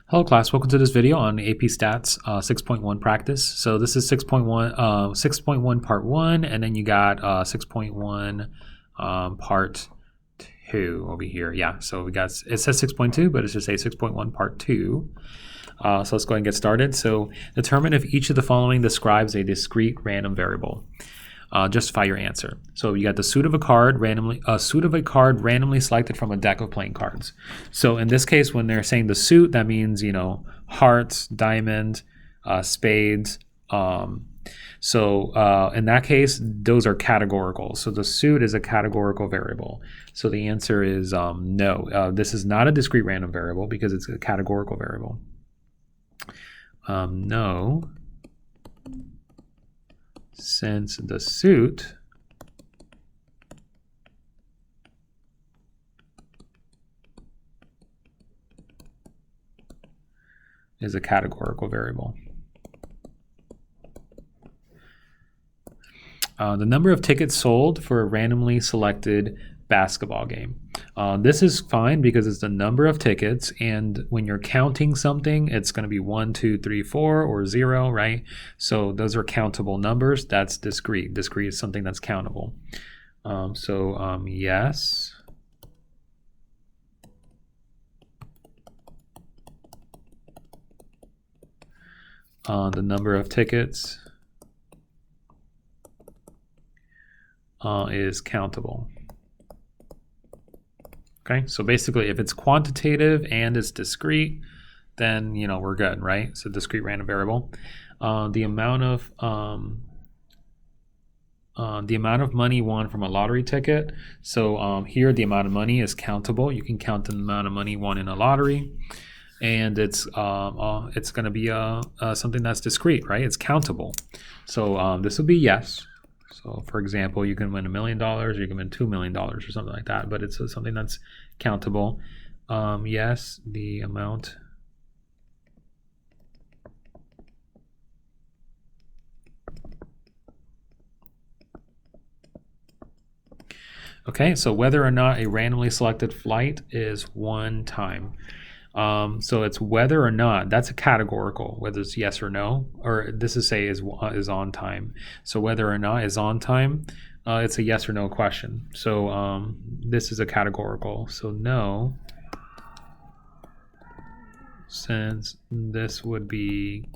Hello class, welcome to this video on AP Stats 6.1 practice. So this is 6.1 part 1, and then you got 6.1 part 2 over here. Yeah, so we got, it says 6.2, but it's just a 6.1 part 2. So let's go ahead and get started. So determine if each of the following describes a discrete random variable. Justify your answer. So you got the suit of a card randomly selected from a deck of playing cards. So in this case, when they're saying the suit, that means, you know, hearts, diamond, spades. In that case, those are categorical. So the suit is a categorical variable. So the answer is no. This is not a discrete random variable because it's a categorical variable. No. Since the suit is a categorical variable. The number of tickets sold for a randomly selected basketball game. This is fine because it's the number of tickets, and when you're counting something, it's going to be 1, 2, 3, 4, or 0, right? So those are countable numbers. That's discrete. Discrete is something that's countable. Yes. The number of tickets is countable. Okay, so basically if it's quantitative and it's discrete, then, you know, we're good, right? It's a discrete random variable. The amount of money won from a lottery ticket. So here the amount of money is countable. You can count the amount of money won in a lottery, and it's going to be something that's discrete, right? It's countable. So this will be yes. So for example, you can win $1 million, or you can win $2 million or something like that, but it's something that's countable. Yes, the amount okay, so whether or not a randomly selected flight is one time. So it's whether or not, that's a categorical, whether it's yes or no, or this is say is on time. So whether or not is on time, it's a yes or no question. So this is a categorical. So no, since this would be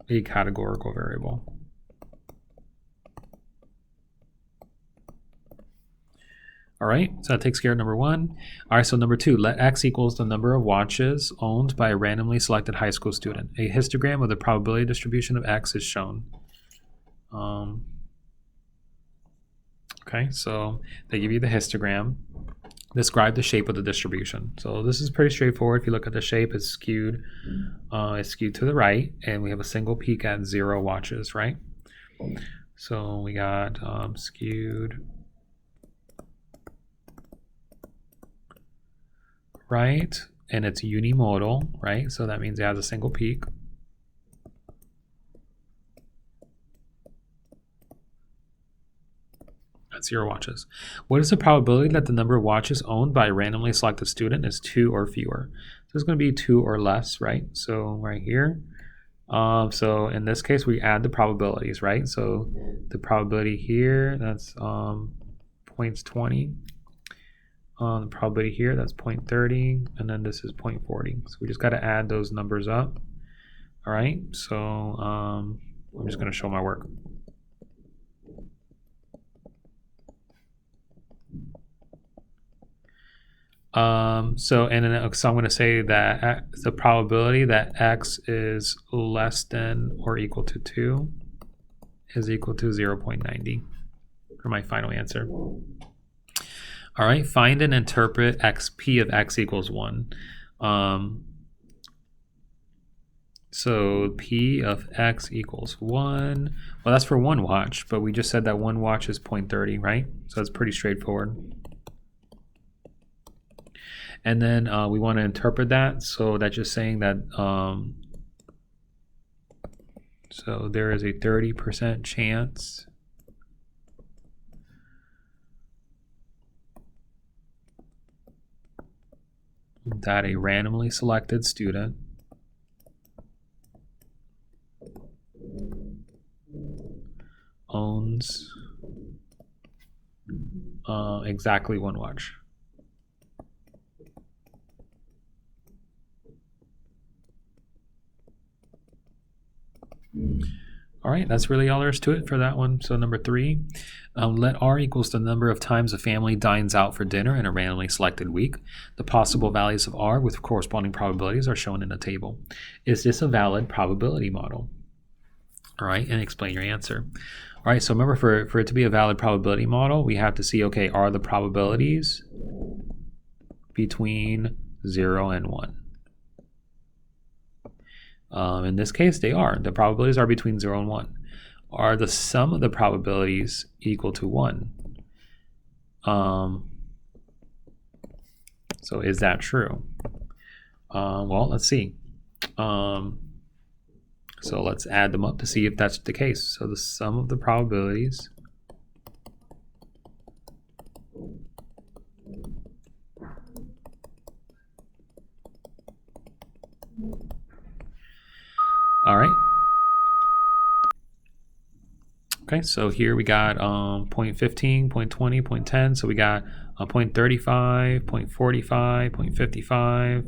a categorical variable. All right, so that takes care of number 1. All right, so number 2, let X equals the number of watches owned by a randomly selected high school student. A histogram of the probability distribution of X is shown. Okay, so they give you the histogram. Describe the shape of the distribution. So this is pretty straightforward. If you look at the shape, it's skewed to the right, and we have a single peak at 0 watches, right? So we got skewed right, and it's unimodal, right? So that means it has a single peak. At 0 watches. What is the probability that the number of watches owned by a randomly selected student is 2 or fewer? So it's going to be 2 or less, right? So right here. So in this case, we add the probabilities, right? So the probability here, that's 0.20. The probability here, that's 0.30, and then this is 0.40. So we just got to add those numbers up. All right, so I'm just going to show my work. So I'm going to say that the probability that X is less than or equal to 2 is equal to 0.90 for my final answer. All right, find and interpret P of X equals 1. So P of X equals 1. Well, that's for 1 watch, but we just said that 1 watch is 0.30, right? So it's pretty straightforward. And then we want to interpret that. So that's just saying that, so there is a 30% chance that a randomly selected student owns exactly one watch. All right, that's really all there is to it for that one. So number 3, let R equals the number of times a family dines out for dinner in a randomly selected week. The possible values of R with corresponding probabilities are shown in the table. Is this a valid probability model? All right, and explain your answer. All right, so remember, for it to be a valid probability model, we have to see, okay, are the probabilities between 0 and 1? In this case, they are. The probabilities are between 0 and 1. Are the sum of the probabilities equal to 1? So is that true? Well, let's see. So let's add them up to see if that's the case. So the sum of the probabilities all right. Okay, so here we got 0.15, 0.20, 0.10. So we got 0.35, 0.45, 0.55.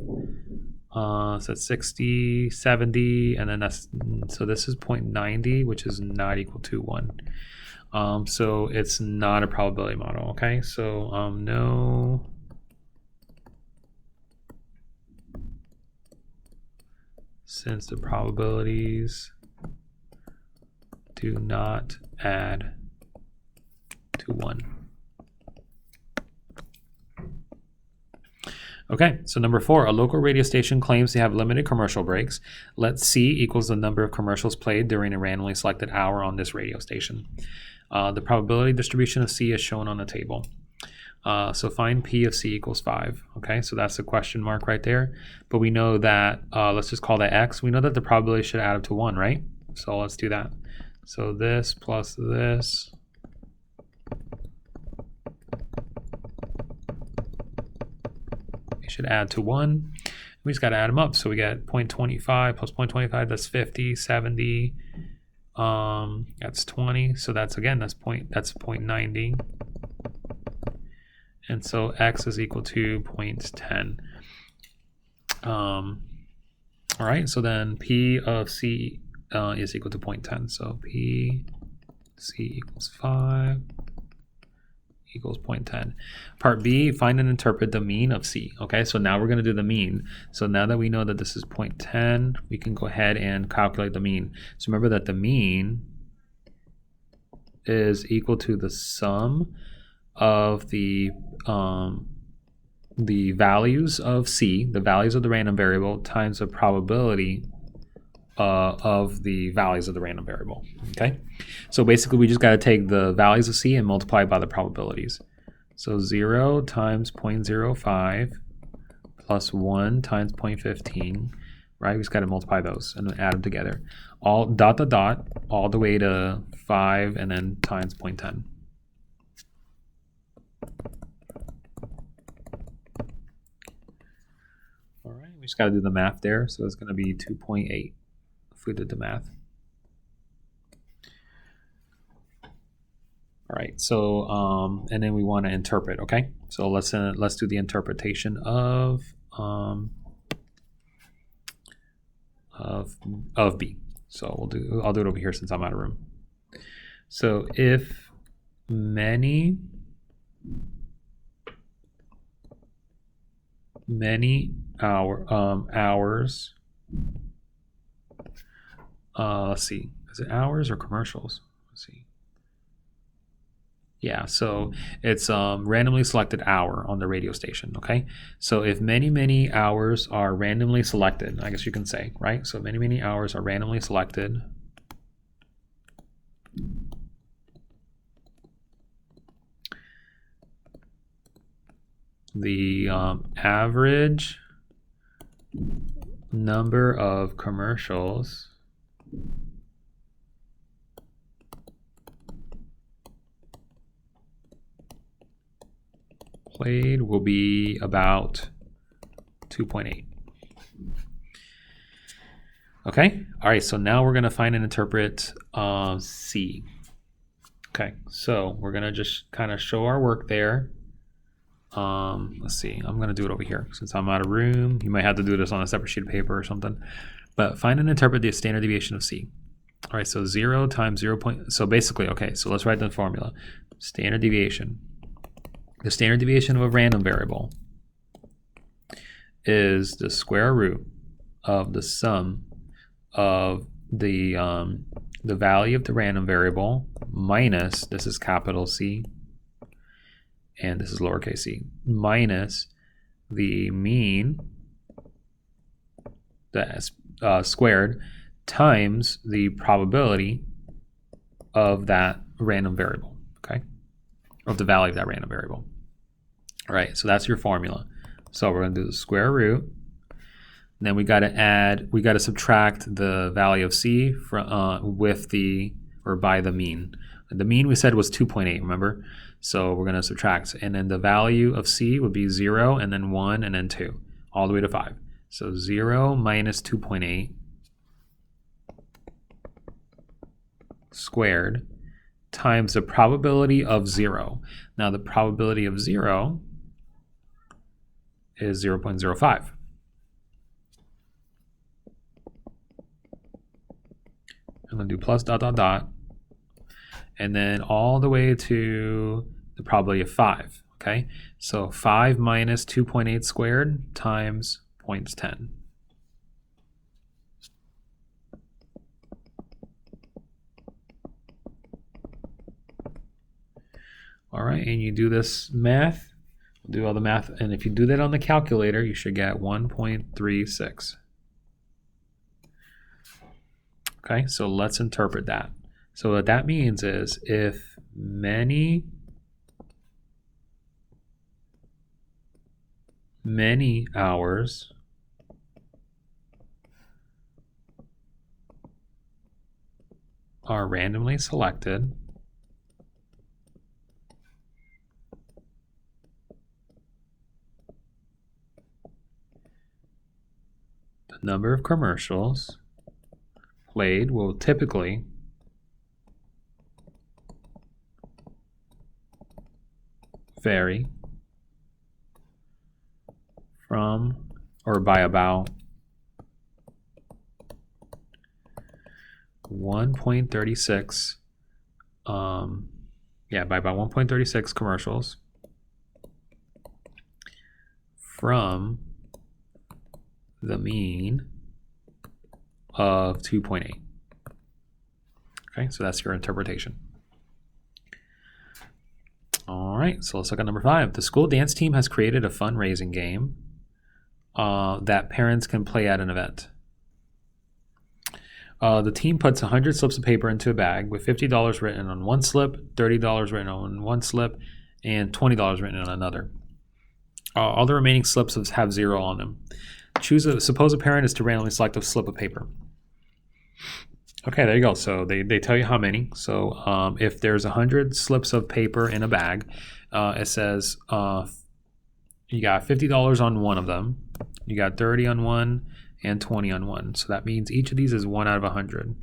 So that's 60, 70, and then so this is 0.90, which is not equal to 1. So it's not a probability model, okay? So no. Since the probabilities do not add to 1. Okay, so number 4, a local radio station claims to have limited commercial breaks. Let C equals the number of commercials played during a randomly selected hour on this radio station. The probability distribution of C is shown on the table. So find P of C equals 5. Okay, so that's the question mark right there. But we know that, let's just call that X. We know that the probability should add up to 1, right? So let's do that. So this plus this we should add to 1. We just got to add them up. So we get 0.25 plus 0.25, that's 50, 70, that's 20. So that's, again, that's 0.90. And so X is equal to 0.10. All right, so then P of C is equal to 0.10. So P C equals 5 equals 0.10. Part B, find and interpret the mean of C. Okay, so now we're going to do the mean. So now that we know that this is 0.10, we can go ahead and calculate the mean. So remember that the mean is equal to the sum of the values of C, the values of the random variable, times the probability of the values of the random variable. Okay, so basically we just got to take the values of C and multiply by the probabilities. So 0 times 0.05 plus 1 times 0.15, right? We just got to multiply those and add them together. All dot to dot, all the way to 5, and then times 0.10. All right, we just got to do the math there. So it's going to be 2.8 if we did the math. All right, so and then we want to interpret. Okay, so let's do the interpretation of B. So I'll do it over here since I'm out of room. So if many hours, let's see, is it hours or commercials? Let's see. Yeah, so it's randomly selected hour on the radio station, okay? So if many hours are randomly selected, I guess you can say, right? So many hours are randomly selected. The average number of commercials played will be about 2.8. Okay, all right, so now we're gonna find and interpret C. Okay, so we're gonna just kind of show our work there. Let's see, I'm gonna do it over here since I'm out of room. You might have to do this on a separate sheet of paper or something. But find and interpret the standard deviation of C. All right, so 0 times 0. So basically, okay, so let's write the formula. Standard deviation. The standard deviation of a random variable is the square root of the sum of the value of the random variable minus, this is capital C, and this is lowercase c, minus the mean, that's squared, times the probability of that random variable, okay? Of the value of that random variable. All right, so that's your formula. So we're gonna do the square root. And then we gotta subtract the value of c from by the mean. The mean we said was 2.8, remember? So we're gonna subtract, and then the value of c would be 0, and then 1, and then 2, all the way to 5. So 0 minus 2.8 squared times the probability of 0. Now the probability of 0 is 0.05. I'm going to do plus dot dot dot, and then all the way to the probability of 5, okay? So 5 minus 2.8 squared times 0.10. All right, and you do this math, do all the math, and if you do that on the calculator, you should get 1.36. Okay, so let's interpret that. So what that means is if many hours are randomly selected, the number of commercials played will typically vary from or by about 1.36 by about 1.36 commercials from the mean of 2.8. Okay, so that's your interpretation. All right, so let's look at number 5. The school dance team has created a fundraising game that parents can play at an event. The team puts 100 slips of paper into a bag with $50 written on one slip, $30 written on one slip, and $20 written on another. All the remaining slips have 0 on them. Suppose a parent is to randomly select a slip of paper. Okay, there you go. So they tell you how many. So if there's 100 slips of paper in a bag, it says you got $50 on one of them, you got 30 on one, and 20 on one. So that means each of these is 1 out of 100.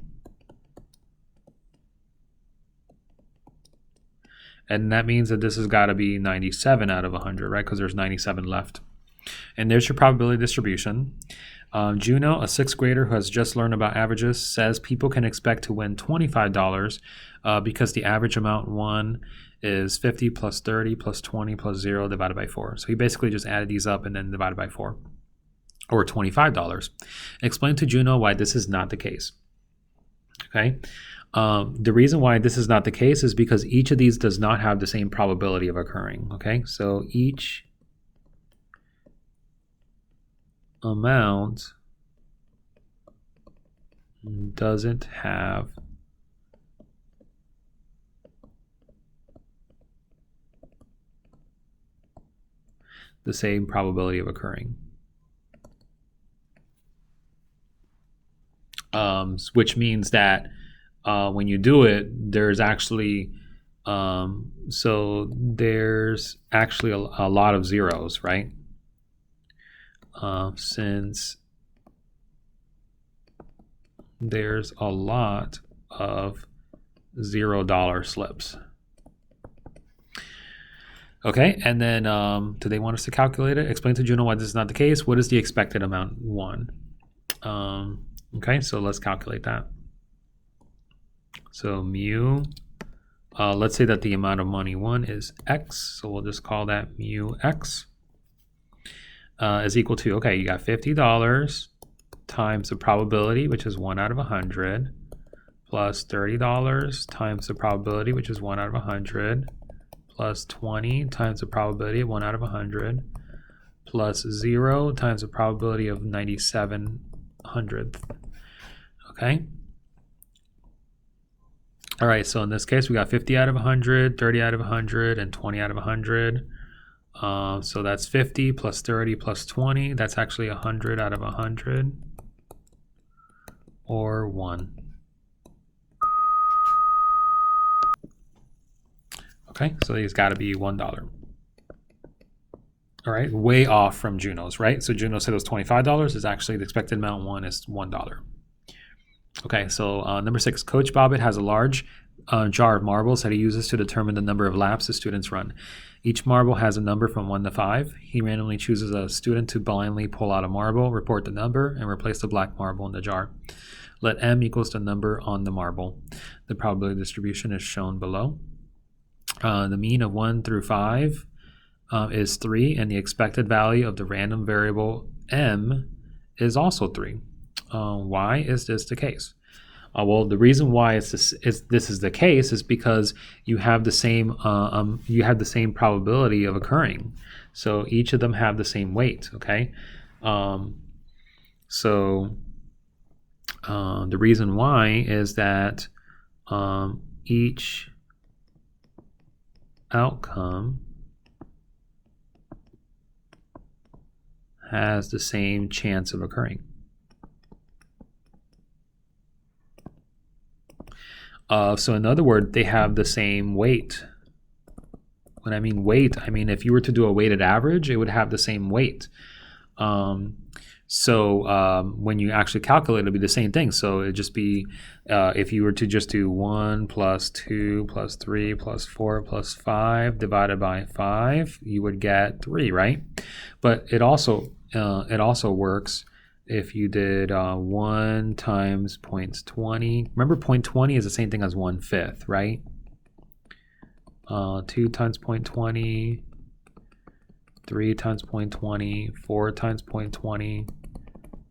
And that means that this has got to be 97 out of 100, right? Because there's 97 left. And there's your probability distribution. Juno, a 6th grader who has just learned about averages, says people can expect to win $25 because the average amount won is 50 plus 30 plus 20 plus 0 divided by 4. So he basically just added these up and then divided by 4, or $25. Explain to Juno why this is not the case. Okay. The reason why this is not the case is because each of these does not have the same probability of occurring. Okay, so each amount doesn't have the same probability of occurring. Which means that when you do it, there's actually a lot of zeros, right? since there's a lot of $0 slips. Okay, and then do they want us to calculate it? Explain to Juno why this is not the case. What is the expected amount won? Okay, so let's calculate that. So mu, let's say that the amount of money won is X. So we'll just call that mu X is equal to, okay, you got $50 times the probability, which is 1 out of 100, plus $30 times the probability, which is 1 out of 100, plus 20 times the probability of 1 out of 100, plus 0 times the probability of 97/100th. Okay. All right, so in this case, we got 50 out of 100, 30 out of 100, and 20 out of 100. So that's 50 plus 30 plus 20. That's actually 100 out of 100, or 1. Okay, so these got to be $1. All right, way off from Juno's, right? So Juno said it was $25. Is actually the expected amount won is $1. Okay, so number 6, Coach Bobbitt has a large jar of marbles that he uses to determine the number of laps the students run. Each marble has a number from 1 to 5. He randomly chooses a student to blindly pull out a marble, report the number, and replace the black marble in the jar. Let M equals the number on the marble. The probability distribution is shown below. The mean of 1 through 5 is 3, and the expected value of the random variable M is also 3. Why is this the case? Well, the reason why this is the case is because you have the same probability of occurring. So each of them have the same weight. Okay, so the reason why is that each outcome has the same chance of occurring. So in other words, they have the same weight. When I mean weight, I mean if you were to do a weighted average, it would have the same weight. So when you actually calculate, it'll be the same thing. So it'd just be, if you were to just do 1 plus 2 plus 3 plus 4 plus 5 divided by 5, you would get 3, right? But it also works if you did 1 times 0.20. Remember, 0.20 is the same thing as 1/5, right? 2 times 0.20, 3 times 0.20, 4 times 0.20,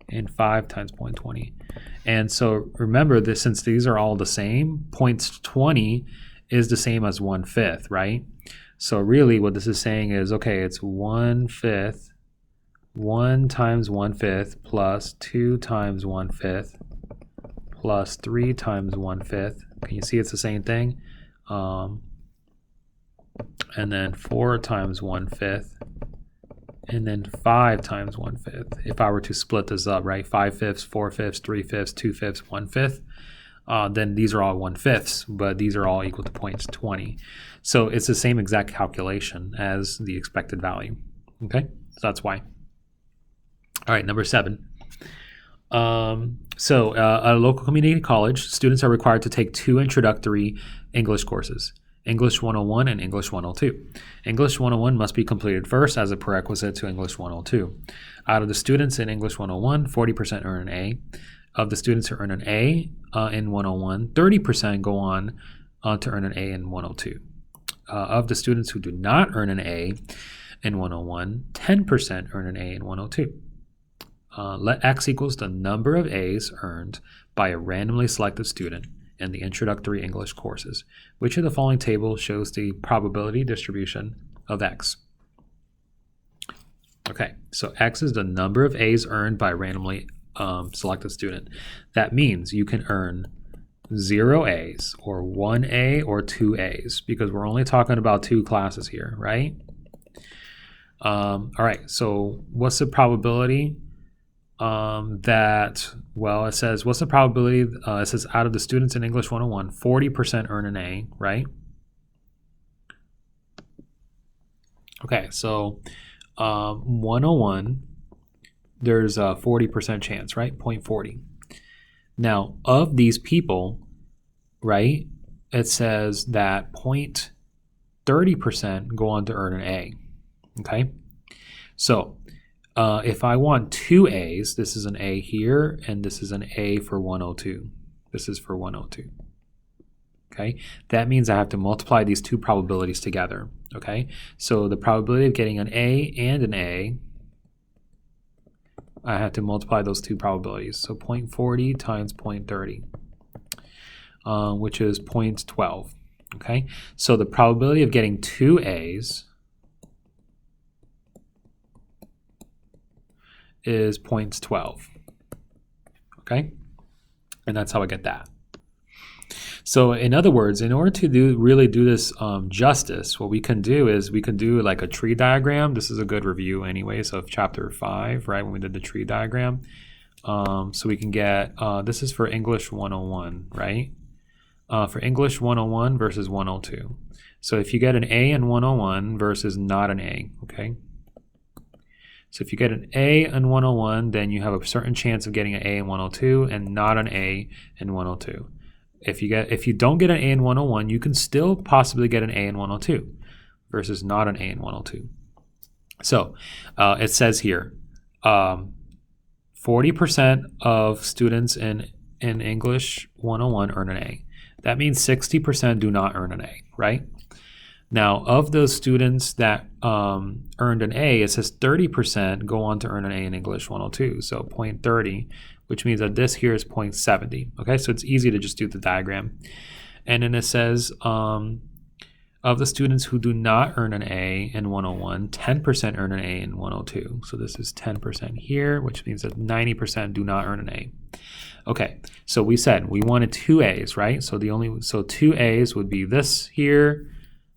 and 5 times 0.20. And so remember this, since these are all the same, 0.20 is the same as 1/5, right? So really what this is saying is, okay, it's 1/5, 1 times 1/5 plus 2 times 1/5 plus 3 times 1/5. Can you see it's the same thing? And then 4 times 1/5, and then 5 times 1/5. If I were to split this up, right, 5/5, 4/5, 3/5, 2/5, 1/5, then these are all 1/5, but these are all equal to 0.20. So it's the same exact calculation as the expected value. Okay, so that's why. All right, number 7. So at a local community college, students are required to take 2 introductory English courses, English 101 and English 102. English 101 must be completed first as a prerequisite to English 102. Out of the students in English 101, 40% earn an A. Of the students who earn an A in 101, 30% go on to earn an A in 102. Of the students who do not earn an A in 101, 10% earn an A in 102. Let X equals the number of A's earned by a randomly selected student in the introductory English courses. Which of the following table shows the probability distribution of X? Okay, so X is the number of A's earned by a randomly selected student. That means you can earn 0 A's or 1 A or 2 A's because we're only talking about 2 classes here, right? All right, so what's the probability? It says, what's the probability? It says out of the students in English 101, 40% earn an A, right? Okay, so 101 there's a 40% chance, right? 0.40. Now, of these people, right, it says that 0.30% go on to earn an A, okay? So if I want 2 A's, this is an A here, and this is an A for 102. This is for 102. Okay, that means I have to multiply these two probabilities together. Okay, so the probability of getting an A and an A, I have to multiply those two probabilities. So 0.40 times 0.30, which is 0.12. Okay, so the probability of getting 2 A's is 0.12. Okay, and that's how I get that. So in other words, in order to really do this justice, what we can do is we can do like a tree diagram. This is a good review anyways of chapter 5, right, when we did the tree diagram. So we can get, this is for English 101, right? For English 101 versus 102. So if you get an A in 101 versus not an A, okay? So if you get an A in 101, then you have a certain chance of getting an A in 102 and not an A in 102. If you don't get an A in 101, you can still possibly get an A in 102 versus not an A in 102. So it says here, 40% of students in English 101 earn an A. That means 60% do not earn an A, right? Now, of those students that earned an A, it says 30% go on to earn an A in English 102, so 0.30, which means that this here is 0.70. Okay, so it's easy to just do the diagram. And then it says, of the students who do not earn an A in 101, 10% earn an A in 102. So this is 10% here, which means that 90% do not earn an A. Okay, so we said we wanted 2 A's, right? So 2 A's would be this here,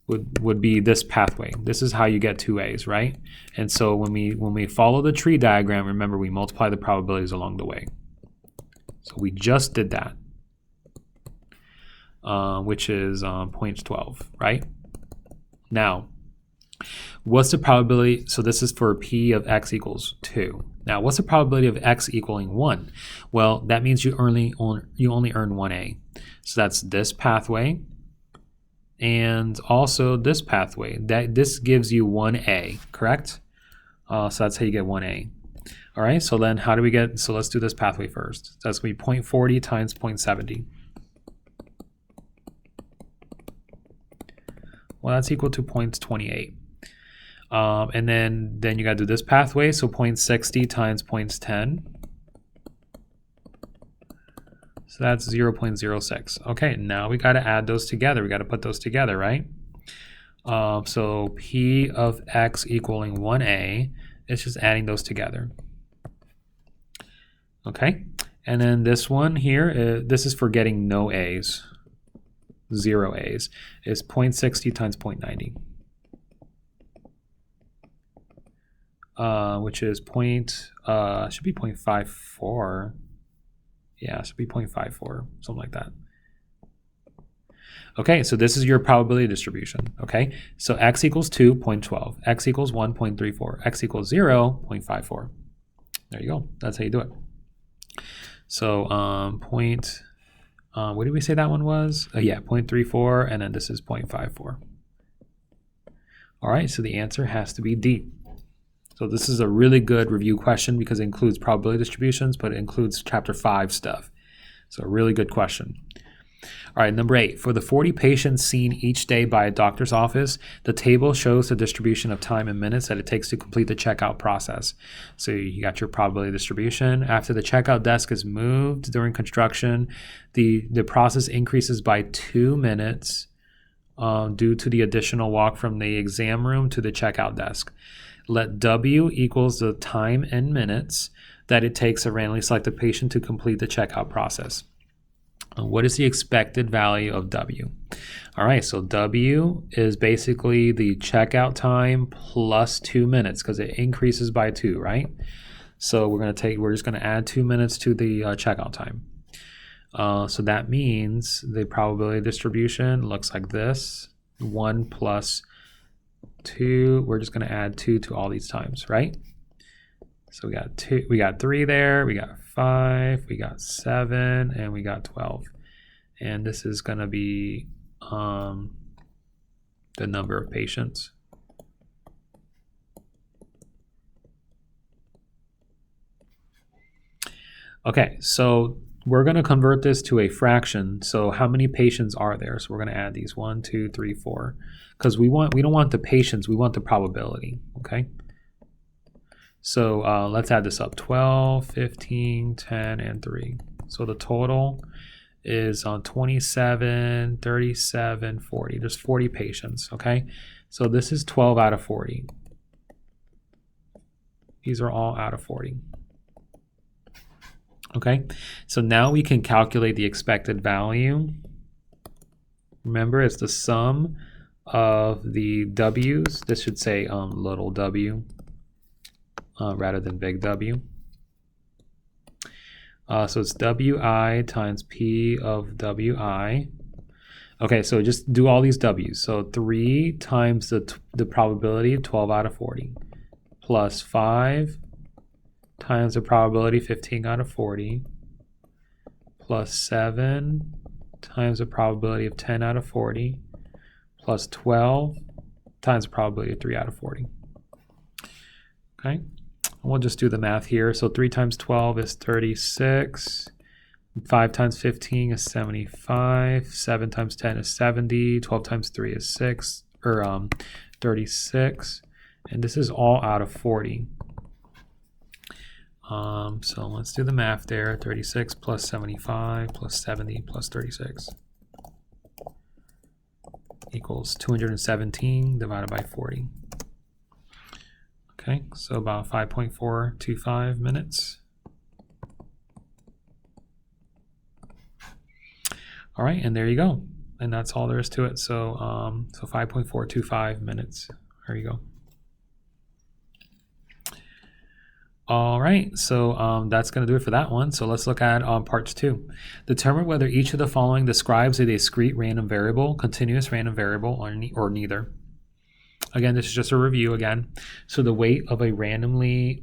would be this pathway. This is how you get 2 A's, right? And so when we follow the tree diagram, remember we multiply the probabilities along the way. So we just did that, which is 0.12, right? Now, what's the probability? So this is for P of x equals 2. Now, what's the probability of x equaling 1? Well, that means you only earn 1 A. So that's this pathway, and also this pathway. This gives you 1A, correct? So that's how you get 1A. All right, so then how do we get, so let's do this pathway first. So that's going to be 0.40 times 0.70. Well, that's equal to 0.28. And then you got to do this pathway, so 0.60 times 0.10. So that's 0.06. Okay, now we got to add those together. We got to put those together, right? So P of x equaling 1A, it's just adding those together. Okay, and then this one here, this is for getting no A's, 0 A's, is 0.60 times 0.90. Which is should be 0.54. Yeah, it should be 0.54, something like that. Okay, so this is your probability distribution. Okay, so x equals 2, 0.12, x equals 1, 0.34, x equals 0, 0.54. There you go. That's how you do it. So what did we say that one was? Yeah, 0.34, and then this is 0.54. All right, so the answer has to be D. So this is a really good review question because it includes probability distributions, but it includes chapter 5 stuff. So a really good question. All right, number 8. For the 40 patients seen each day by a doctor's office, the table shows the distribution of time in minutes that it takes to complete the checkout process. So you got your probability distribution. After the checkout desk is moved during construction, the process increases by 2 minutes due to the additional walk from the exam room to the checkout desk. Let W equals the time in minutes that it takes a randomly selected patient to complete the checkout process. What is the expected value of W? All right, so W is basically the checkout time plus 2 minutes because it increases by 2, right? So we're just going to add 2 minutes to the checkout time. So that means the probability distribution looks like this: 1 plus 2. We're just going to add 2 to all these times, right? So we got 3 there, we got 5, we got 7, and we got 12. And this is going to be the number of patients. Okay, so we're going to convert this to a fraction. So how many patients are there? So we're going to add these 1, 2, 3, 4, because we don't want the patients, we want the probability. Okay. So let's add this up: 12, 15, 10, and 3. So the total is on 27, 37, 40. There's 40 patients. Okay. So this is 12 out of 40. These are all out of 40. Okay, so now we can calculate the expected value. Remember, it's the sum of the W's. This should say little w rather than big W. So it's Wi times P of Wi. Okay, so just do all these W's. So 3 times the probability of 12 out of 40 plus 5 times the probability 15 out of 40 plus 7 times the probability of 10 out of 40 plus 12 times the probability of 3 out of 40. Okay, we'll just do the math here. So 3 times 12 is 36. 5 times 15 is 75. 7 times 10 is 70. 12 times 3 is 36. And this is all out of 40. So let's do the math there. 36 plus 75 plus 70 plus 36 equals 217 divided by 40. Okay, so about 5.425 minutes. All right, and there you go. And that's all there is to it. So, so 5.425 minutes. There you go. All right, so that's going to do it for that one. So let's look at parts 2. Determine whether each of the following describes a discrete random variable, continuous random variable, or neither. Again, this is just a review again. So the weight of a randomly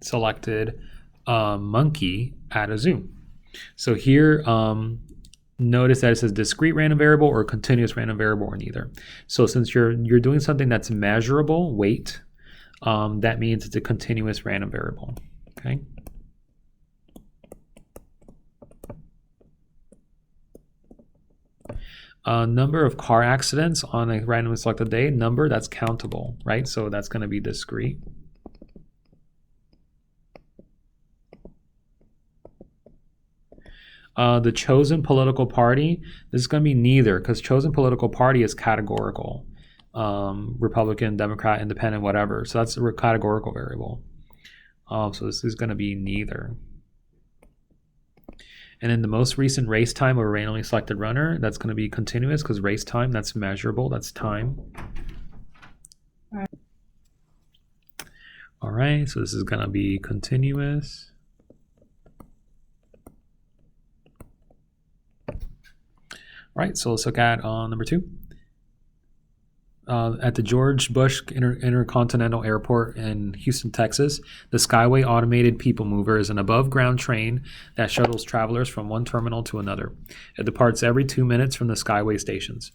selected monkey at a zoo. So here, notice that it says discrete random variable or continuous random variable or neither. So since you're doing something that's measurable, weight, that means it's a continuous random variable. Okay. Number of car accidents on a randomly selected day, number that's countable, right? So that's going to be discrete. The chosen political party, this is going to be neither, because chosen political party is categorical. Republican, Democrat, Independent, whatever. So that's a categorical variable. So this is going to be neither. And then the most recent race time of a randomly selected runner, that's going to be continuous, because race time, that's measurable, that's time. All right, so this is going to be continuous. All right, so let's look at number 2. At the George Bush Intercontinental Airport in Houston, Texas, the Skyway Automated People Mover is an above-ground train that shuttles travelers from one terminal to another. It departs every 2 minutes from the Skyway stations.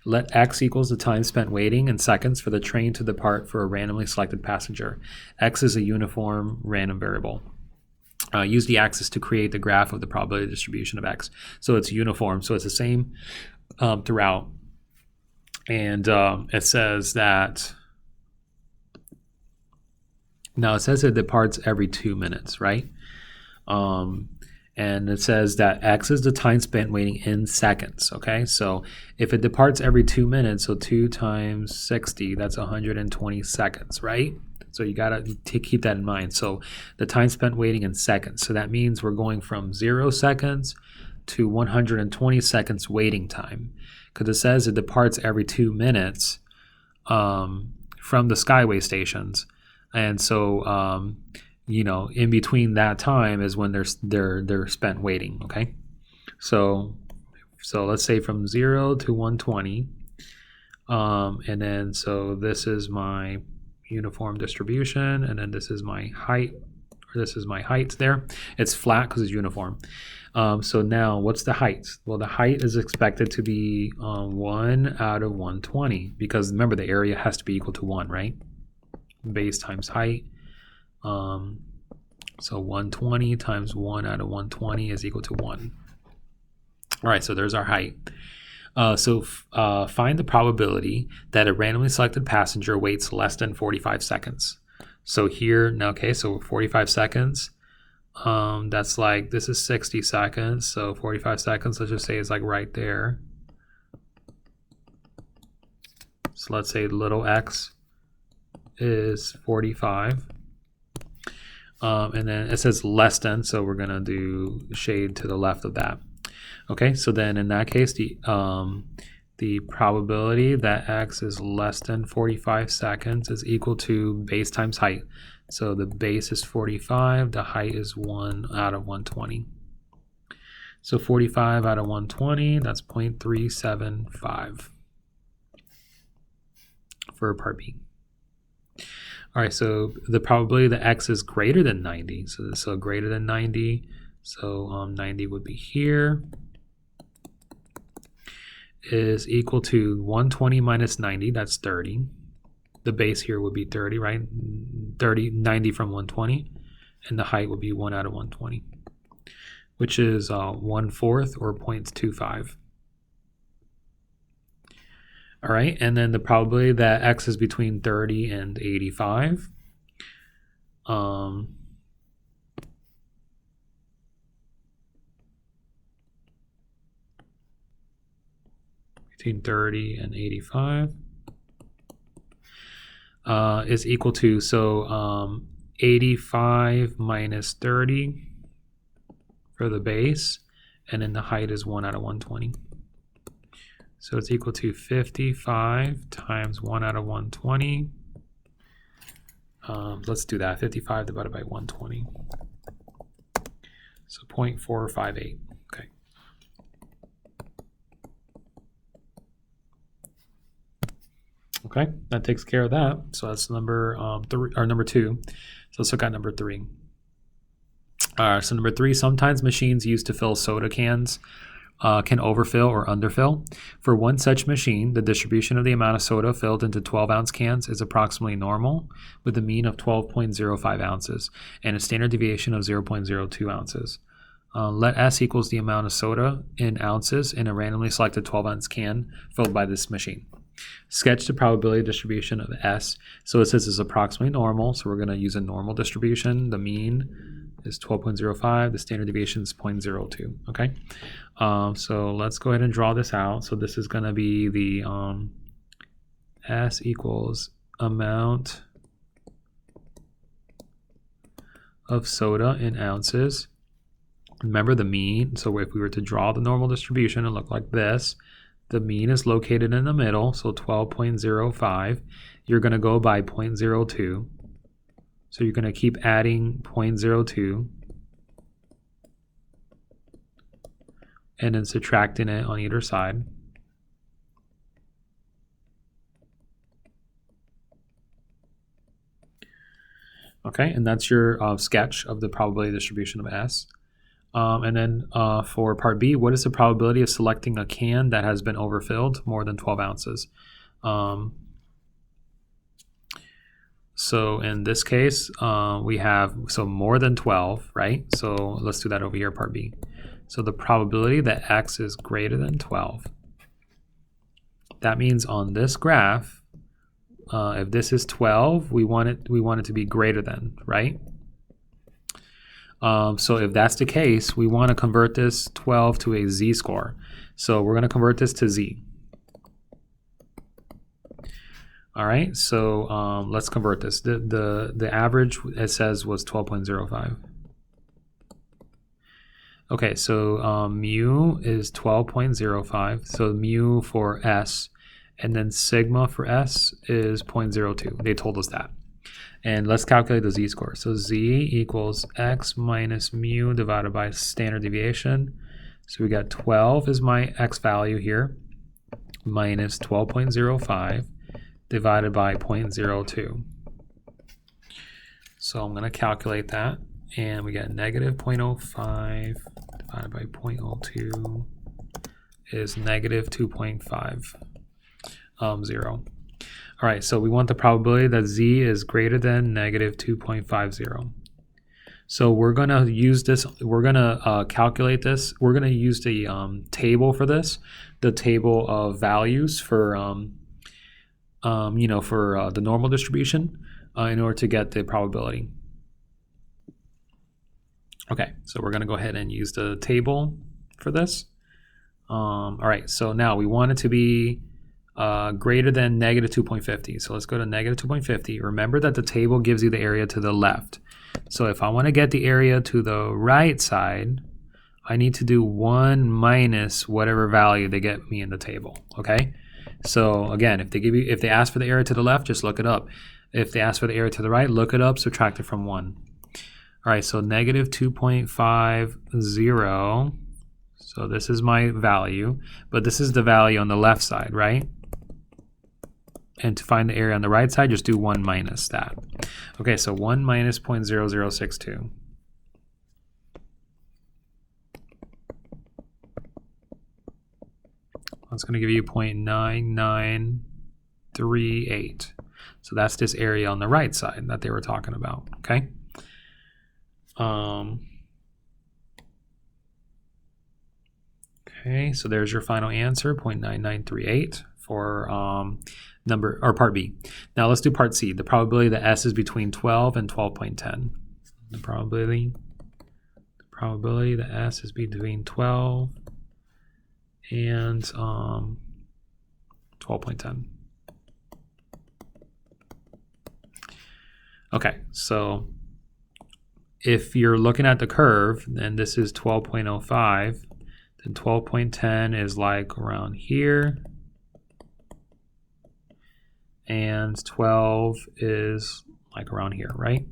Let X equals the time spent waiting in seconds for the train to depart for a randomly selected passenger. X is a uniform random variable. Use the axis to create the graph of the probability distribution of X. So it's uniform, so it's the same throughout. And it says that, now it says it departs every 2 minutes, right? And it says that X is the time spent waiting in seconds, okay? So if it departs every 2 minutes, so 2 times 60, that's 120 seconds, right? So you got to keep that in mind. So the time spent waiting in seconds. So that means we're going from 0 seconds to 120 seconds waiting time, because it says it departs every 2 minutes from the Skyway stations, and so in between that time is when they're spent waiting. Okay, so let's say from 0 to 120, and then so this is my uniform distribution, and then this is my height, or this is my height there. It's flat because it's uniform. So now what's the height? Well, the height is expected to be 1 out of 120, because remember the area has to be equal to 1, right? Base times height. So 120 times 1 out of 120 is equal to 1. All right, so there's our height. Find the probability that a randomly selected passenger waits less than 45 seconds. So here, now, okay, so 45 seconds, that's like, this is 60 seconds, so 45 seconds, let's just say it's like right there. So let's say little x is 45. And then it says less than, so we're gonna do shade to the left of that. Okay, so then in that case, the probability that x is less than 45 seconds is equal to base times height. So the base is 45, the height is 1 out of 120. So 45 out of 120, that's 0.375 for part B. All right, so the probability that x is greater than 90, so greater than 90, so 90 would be here, is equal to 120 minus 90, that's 30. The base here would be 30, right? 90 from 120, and the height would be 1 out of 120, which is 1/4 or 0.25. All right, and then the probability that x is between 30 and 85. Between 30 and 85 is equal to, so 85 minus 30 for the base, and then the height is 1 out of 120. So it's equal to 55 times 1 out of 120. Let's do that. 55 divided by 120. So 0.458. Okay. Okay, that takes care of that. So that's number number 2. So let's look at number 3. So number 3, sometimes machines used to fill soda cans can overfill or underfill. For one such machine, the distribution of the amount of soda filled into 12-ounce cans is approximately normal, with a mean of 12.05 ounces and a standard deviation of 0.02 ounces. Let S equals the amount of soda in ounces in a randomly selected 12-ounce can filled by this machine. Sketch the probability distribution of S. So it says it's approximately normal, so we're going to use a normal distribution. The mean is 12.05, the standard deviation is 0.02. Okay, so let's go ahead and draw this out. So this is going to be the S equals amount of soda in ounces. Remember the mean, so if we were to draw the normal distribution, it look like this. The mean is located in the middle, so 12.05. You're going to go by 0.02. So you're going to keep adding 0.02 and then subtracting it on either side. Okay, and that's your sketch of the probability distribution of S. And then for part B, what is the probability of selecting a can that has been overfilled more than 12 ounces? So in this case, we have, so more than 12, right? So let's do that over here, part B. So the probability that X is greater than 12. That means on this graph, if this is 12, we want it to be greater than, right? So if that's the case, we want to convert this 12 to a z-score. So we're going to convert this to z. All right, so let's convert this. The average, it says, was 12.05. Okay, so mu is 12.05. So mu for S, and then sigma for S is 0.02. They told us that. And let's calculate the z-score. So z equals x minus mu divided by standard deviation. So we got 12 is my x value here, minus 12.05 divided by 0.02. So I'm going to calculate that, and we get negative 0.05 divided by 0.02 is negative 2.50. All right, so we want the probability that z is greater than negative 2.50. So we're going to use this, we're going to calculate this. We're going to use the table for this, the table of values for, the normal distribution in order to get the probability. Okay, so we're going to go ahead and use the table for this. All right, so now we want it to be greater than negative 2.50. So let's go to negative 2.50. Remember that the table gives you the area to the left. So if I want to get the area to the right side, I need to do 1 minus whatever value they get me in the table, okay? So again, if they ask for the area to the left, just look it up. If they ask for the area to the right, look it up, subtract it from 1. All right, so negative 2.50. So this is my value, but this is the value on the left side, right? And to find the area on the right side, just do 1 minus that. Okay, so 1 minus 0.0062. That's going to give you 0.9938. So that's this area on the right side that they were talking about, okay? Okay, so there's your final answer, 0.9938 for part B. Now let's do part C. The probability that S is between 12 and 12.10. The probability that S is between 12 and 12.10. Okay, so if you're looking at the curve, and this is 12.05, then 12.10 is like around here, and 12 is like around here, right?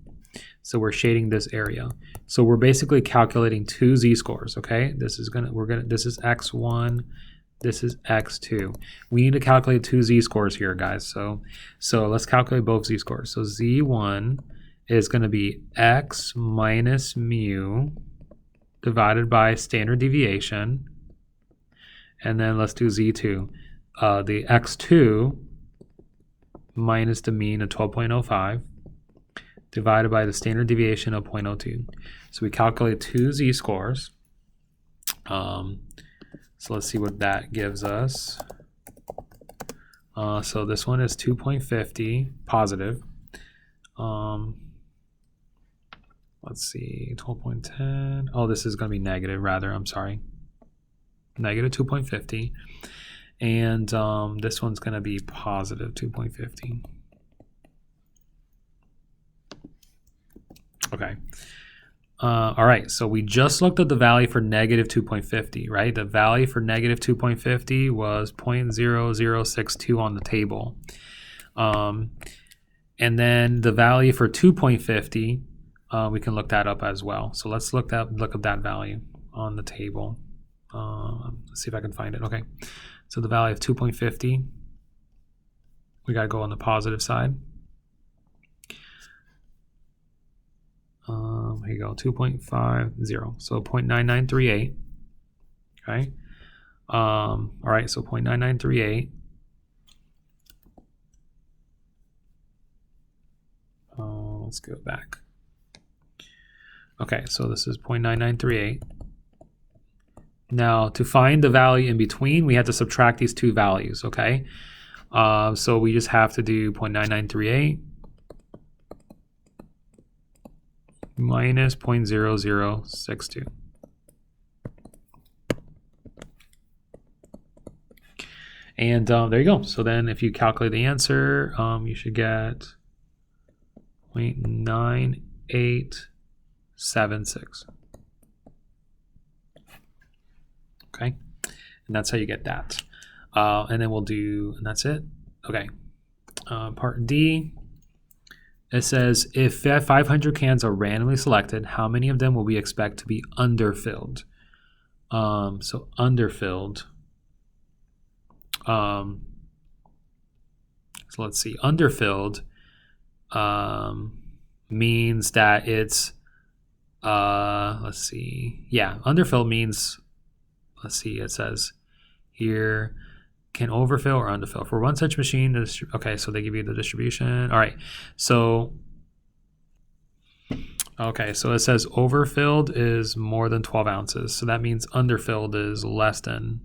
So we're shading this area. So we're basically calculating two z-scores, okay? This is x1, this is x2. We need to calculate two z-scores here, guys. So let's calculate both z-scores. So z1 is going to be x minus mu divided by standard deviation. And then let's do z2. The x2 minus the mean of 12.05 divided by the standard deviation of 0.02. So we calculate two z-scores. So let's see what that gives us. So this one is 2.50 positive. Let's see, 12.10. Oh, this is going to be negative rather. I'm sorry. Negative 2.50. And this one's going to be positive 2.50. Okay. All right, so we just looked at the value for negative 2.50, right? The value for negative 2.50 was 0.0062 on the table. And then the value for 2.50, we can look that up as well. So let's look up that value on the table. Let's see if I can find it. Okay, so the value of 2.50, we got to go on the positive side. Here you go, 2.50, so 0.9938. Okay. All right, so 0.9938. Let's go back. Okay, so this is 0.9938. Now, to find the value in between, we have to subtract these two values, okay? So we just have to do 0.9938 minus 0.0062. And there you go. So then if you calculate the answer, you should get 0.9876. Okay, and that's how you get that. And then we'll do, and that's it. Okay, part D. It says, if 500 cans are randomly selected, how many of them will we expect to be underfilled? So underfilled. So let's see, underfilled means that it's, let's see. Yeah, underfilled means, let's see, it says here, can overfill or underfill. For one such machine, okay, so they give you the distribution. All right, so, okay, so it says overfilled is more than 12 ounces. So that means underfilled is less than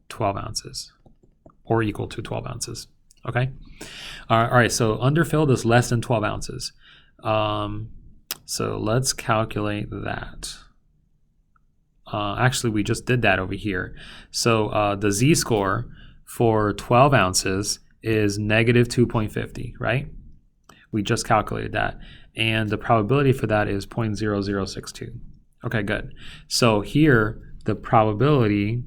12 ounces or equal to 12 ounces, okay? All right, so underfilled is less than 12 ounces. So let's calculate that. Actually, we just did that over here. So the z-score for 12 ounces is negative 2.50, right? We just calculated that. And the probability for that is 0.0062. Okay, good. So here, the probability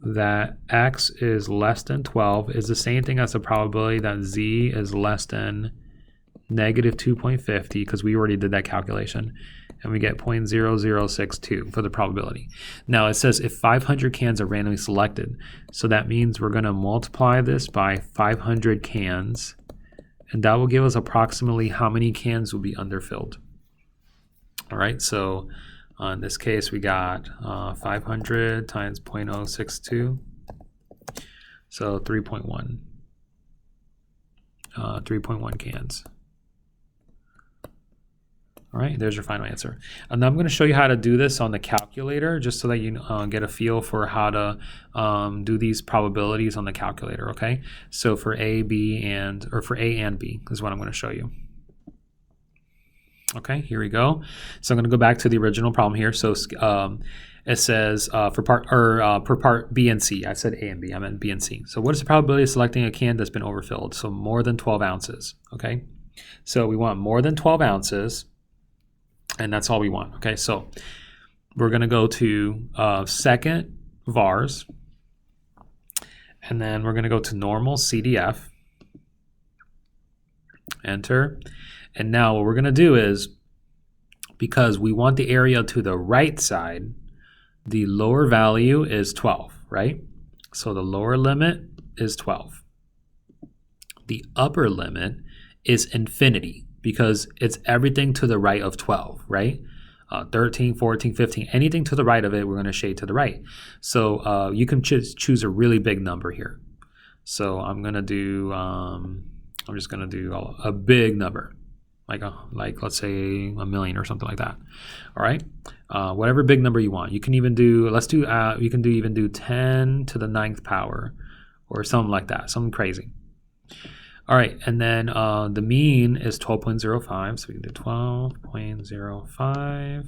that x is less than 12 is the same thing as the probability that z is less than negative 2.50, because we already did that calculation. And we get 0.0062 for the probability. Now it says if 500 cans are randomly selected, so that means we're going to multiply this by 500 cans, and that will give us approximately how many cans will be underfilled. All right, so in this case we got 500 times 0.062, so 3.1. 3.1 cans. All right, there's your final answer. And I'm going to show you how to do this on the calculator, just so that you get a feel for how to do these probabilities on the calculator, okay? So for A, B, or for A and B is what I'm going to show you. Okay, here we go. So I'm going to go back to the original problem here. So it says for part B and C. I said A and B, I meant B and C. So what is the probability of selecting a can that's been overfilled? So more than 12 ounces, okay? So we want more than 12 ounces. And that's all we want, okay? So we're going to go to second vars, and then we're going to go to normal CDF, enter. And now what we're going to do is, because we want the area to the right side, the lower value is 12, right? So the lower limit is 12. The upper limit is infinity, because it's everything to the right of 12, right? 13, 14, 15, anything to the right of it, we're going to shade to the right. So you can choose a really big number here. So I'm going to do, I'm just going to do a big number, like let's say 1 million or something like that. All right, whatever big number you want. You can even do, you can even do 10 to the 9th power or something like that, something crazy. All right, and then the mean is 12.05, so we can do 12.05,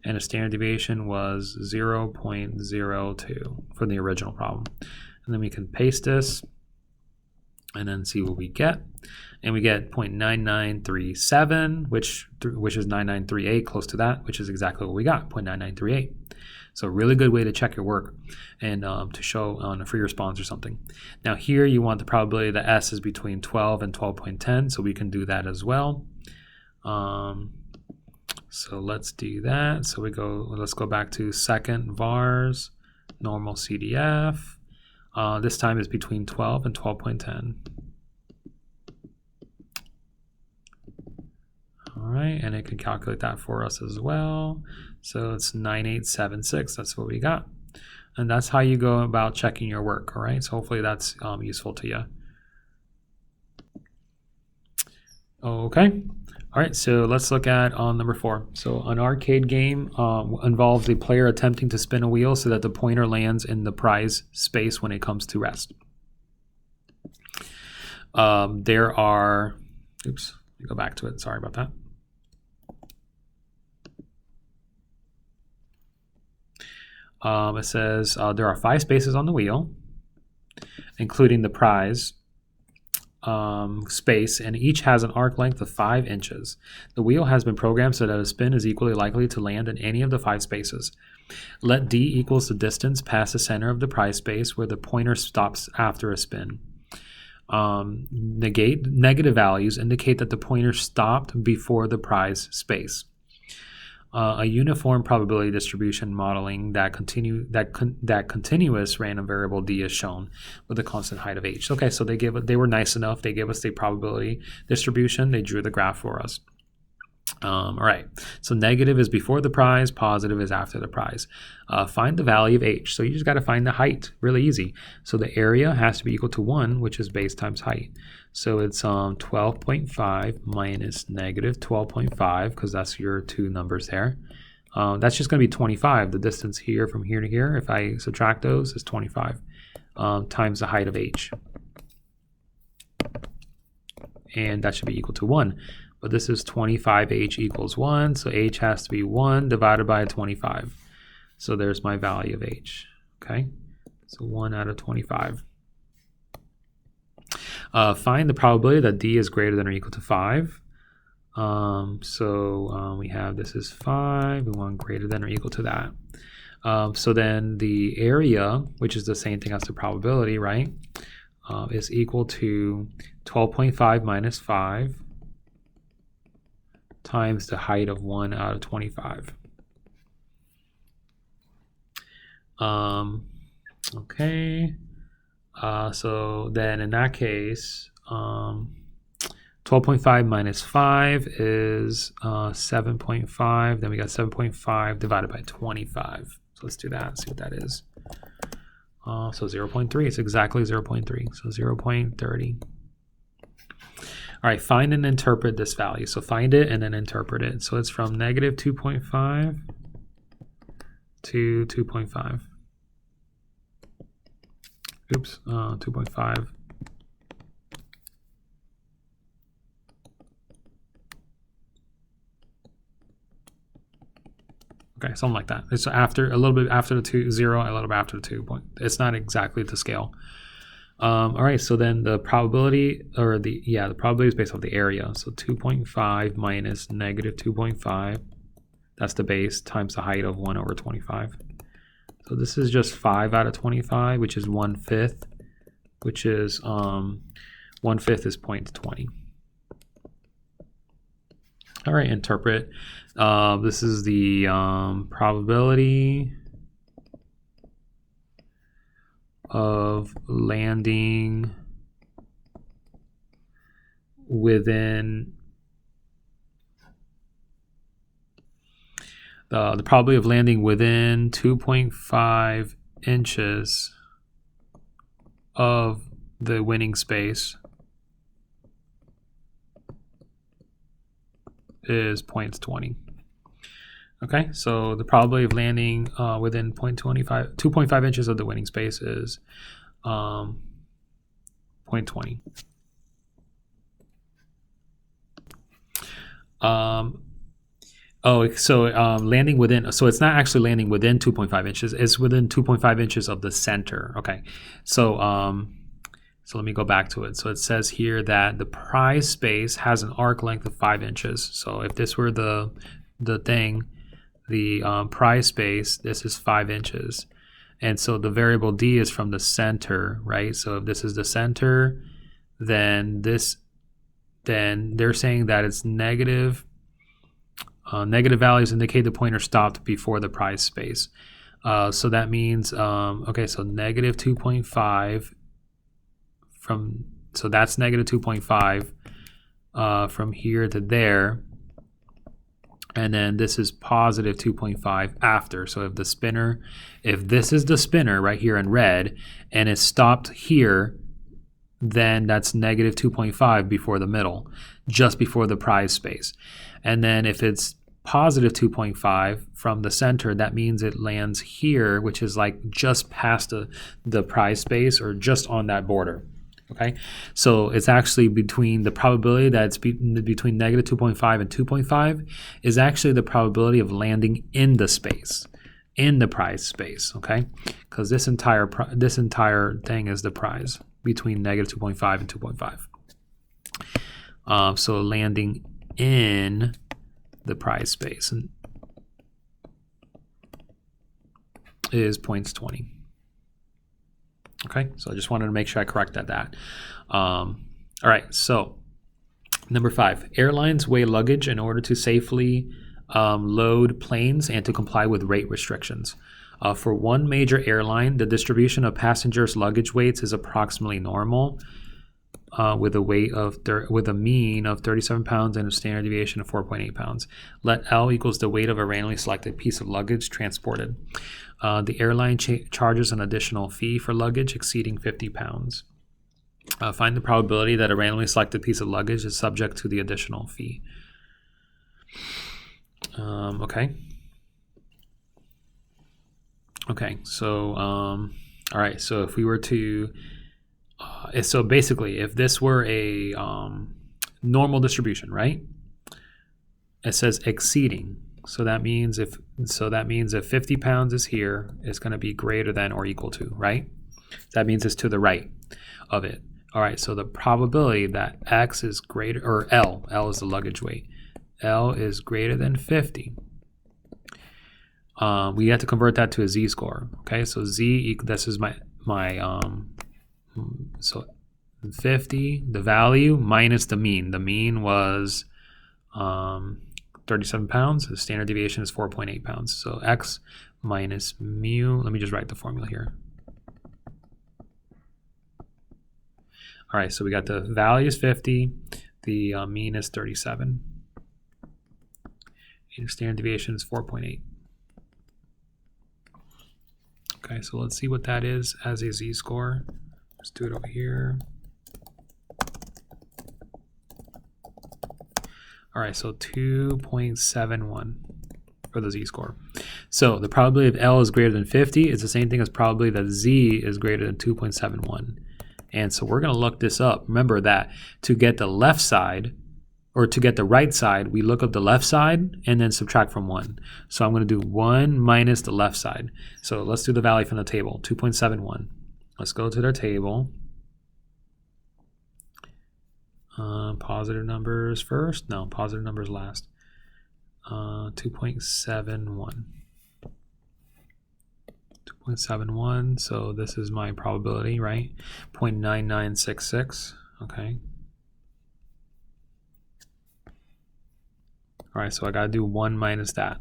and the standard deviation was 0.02 for the original problem. And then we can paste this and then see what we get. And we get 0.9937, which is 9938, close to that, which is exactly what we got, 0.9938. So a really good way to check your work and to show on a free response or something. Now here you want the probability that S is between 12 and 12.10, so we can do that as well. So let's do that. So let's go back to second vars, normal CDF. This time is between 12 and 12.10. All right, and it can calculate that for us as well. So it's 9876, that's what we got. And that's how you go about checking your work, all right? So hopefully that's useful to you. Okay, all right, so let's look at number 4. So an arcade game involves a player attempting to spin a wheel so that the pointer lands in the prize space when it comes to rest. There are, oops, let me go back to it, sorry about that. It says there are 5 spaces on the wheel, including the prize space, and each has an arc length of 5 inches. The wheel has been programmed so that a spin is equally likely to land in any of the 5 spaces. Let D equals the distance past the center of the prize space where the pointer stops after a spin. Negative values indicate that the pointer stopped before the prize space. a uniform probability distribution modeling that continuous random variable d is shown with a constant height of h. Okay, so they were nice enough. They gave us the probability distribution. They drew the graph for us. All right, so negative is before the prize, positive is after the prize. Find the value of h. So you just got to find the height, really easy. So the area has to be equal to 1, which is base times height. So it's 12.5 minus negative 12.5, because that's your two numbers there. That's just going to be 25. The distance here from here to here, if I subtract those, is 25 times the height of h. And that should be equal to 1. But this is 25h equals 1, so h has to be 1 divided by 25. So there's my value of h, okay? So 1 out of 25. Find the probability that d is greater than or equal to 5. We have this is 5, we want greater than or equal to that. So then the area, which is the same thing as the probability, right, is equal to 12.5 minus 5 times the height of 1 out of 25. Okay. So then in that case, 12.5 minus 5 is 7.5. Then we got 7.5 divided by 25. So let's do that, see what that is. So 0.3, it's exactly 0.3. So 0.30. All right, find and interpret this value. So find it and then interpret it. So it's from negative 2.5 to 2.5. Oops, 2.5. Okay, something like that. It's after, a little bit after the 0, a little bit after the 2 point. It's not exactly to scale. All right, so then the probability, or the probability is based off the area. So 2.5 minus negative 2.5, that's the base, times the height of 1 over 25. So this is just 5 out of 25, which is 1/5, which is 1/5 is 0.20. All right, interpret. This is the probability of landing within the probability of landing within 2.5 inches of the winning space is 0.20. Okay, so the probability of landing within 2.5 inches of the winning space is 0.20. Landing within, so it's not actually landing within 2.5 inches, it's within 2.5 inches of the center. Okay, so let me go back to it. So it says here that the prize space has an arc length of 5 inches. So if this were the thing, the prize space, this is 5 inches. And so the variable d is from the center, right? So if this is the center, then they're saying that it's negative. Negative values indicate the pointer stopped before the prize space. So that means, okay, so negative 2.5 so that's negative 2.5 from here to there. And then this is positive 2.5 after. So if this is the spinner right here in red and it stopped here, then that's negative 2.5 before the middle, just before the prize space. And then if it's positive 2.5 from the center, that means it lands here, which is like just past the prize space or just on that border. Okay, so it's actually between the probability that it's between negative 2.5 and 2.5 is actually the probability of landing in the space, in the prize space. Okay, because this entire thing is the prize between negative 2.5 and 2.5. So landing in the prize space is 0.20. Okay, so I just wanted to make sure I corrected that. All right, so number 5, airlines weigh luggage in order to safely load planes and to comply with rate restrictions. For one major airline, the distribution of passengers' luggage weights is approximately normal, with a mean of 37 pounds and a standard deviation of 4.8 pounds. Let L equals the weight of a randomly selected piece of luggage transported. The airline charges an additional fee for luggage exceeding 50 pounds. Find the probability that a randomly selected piece of luggage is subject to the additional fee. Okay, so all right, so if we were to so basically if this were a normal distribution, right, it says exceeding, so that means if 50 pounds is here, it's going to be greater than or equal to, right? That means it's to the right of it. All right, so the probability that X is greater, or L is the luggage weight, L is greater than 50. We have to convert that to a z-score. Okay, so this is my so 50, the value minus the mean. The mean was 37 pounds. The standard deviation is 4.8 pounds. So X minus mu. Let me just write the formula here. All right, so we got the value is 50. The mean is 37. And standard deviation is 4.8. Okay, so let's see what that is as a z-score. Let's do it over here. All right, so 2.71 for the z-score. So the probability of L is greater than 50 is the same thing as probability that Z is greater than 2.71. And so we're going to look this up. Remember that to get the left side, or to get the right side, we look up the left side and then subtract from 1. So I'm going to do 1 minus the left side. So let's do the value from the table, 2.71. Let's go to their table. Positive numbers first. No, positive numbers last. 2.71. 2.71, so this is my probability, right? 0.9966, okay. All right, so I got to do 1 minus that.